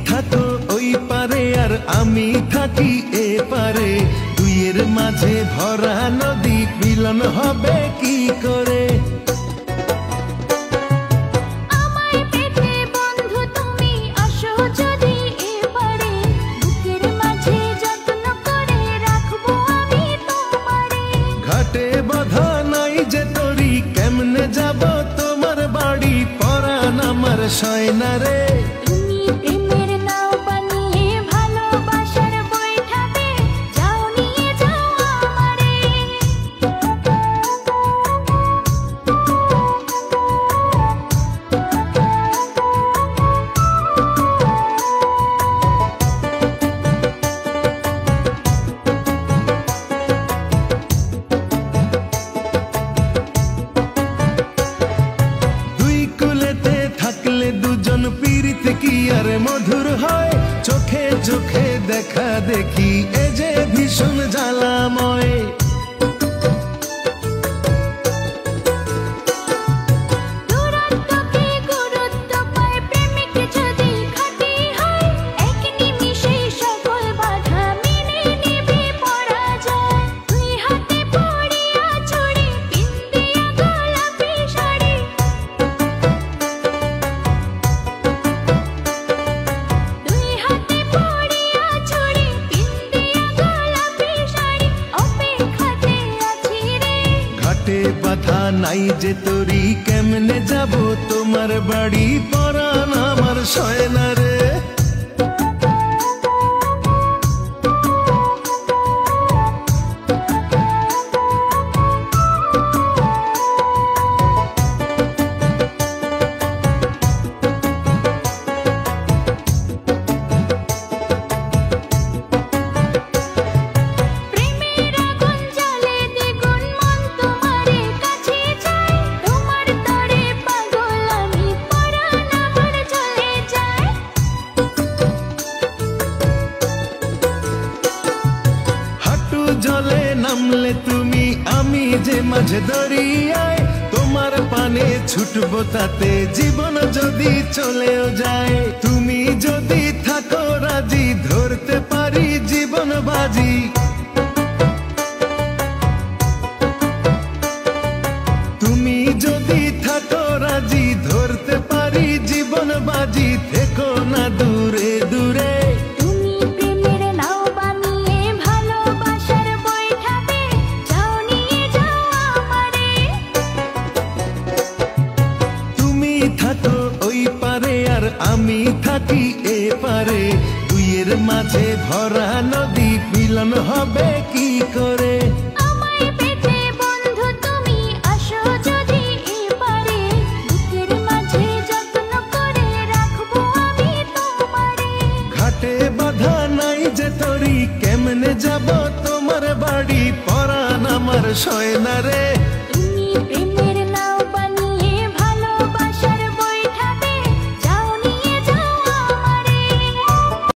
থাকো ওই পারে আর আমি থাকি এ পারে, দুইয়ের মাঝে ভরা নদী মিলন হবে কি করে? ঘাটে বাঁধা নাই যে তরি, কেমনে যাব তোমার বাড়ি? পরাণ আমার সয়না রে। তুমি প্রেমের নাও বানিয়ে ভালোবাসার বৈঠাতে যাও, নিয়ে যাও আমারে। দুজন পীড়িত কি আর মধুর হয়? চোখে চোখে দেখা দেখি এ যে ভীষণ জ্বালাময়। বাধা নাই যে তরি, কেমনে যাব তোমার বাড়ি? পরাণ আমার সয়না রে। জলে নামলে তুমি, আমি যে মাঝে দরিয়ায়, তোমার পানে ছুটবো তাতে জীবন যদি চলেও যায়। তুমি যদি থাকো রাজি, ধরতে পারি জীবন বাজি। তুমি যদি থাকো রাজি, ধরতে পারি জীবন বাজি। থেকো না দূরে দূরে। থাকো ওই পারে আর আমি থাকি এ পারে, দুইয়ের মাঝে ভরা নদী মিলন হবে কি করে? আমায় পেতে বন্ধু তুমি আসো যদি এ পারে, বুকের মাঝে যত্ন করে রাখবো আমি তোমারে। ঘাটে বাঁধা নাই যে তরি, কেমনে যাব তোমার বাড়ি? পরাণ আমার সয়না রে।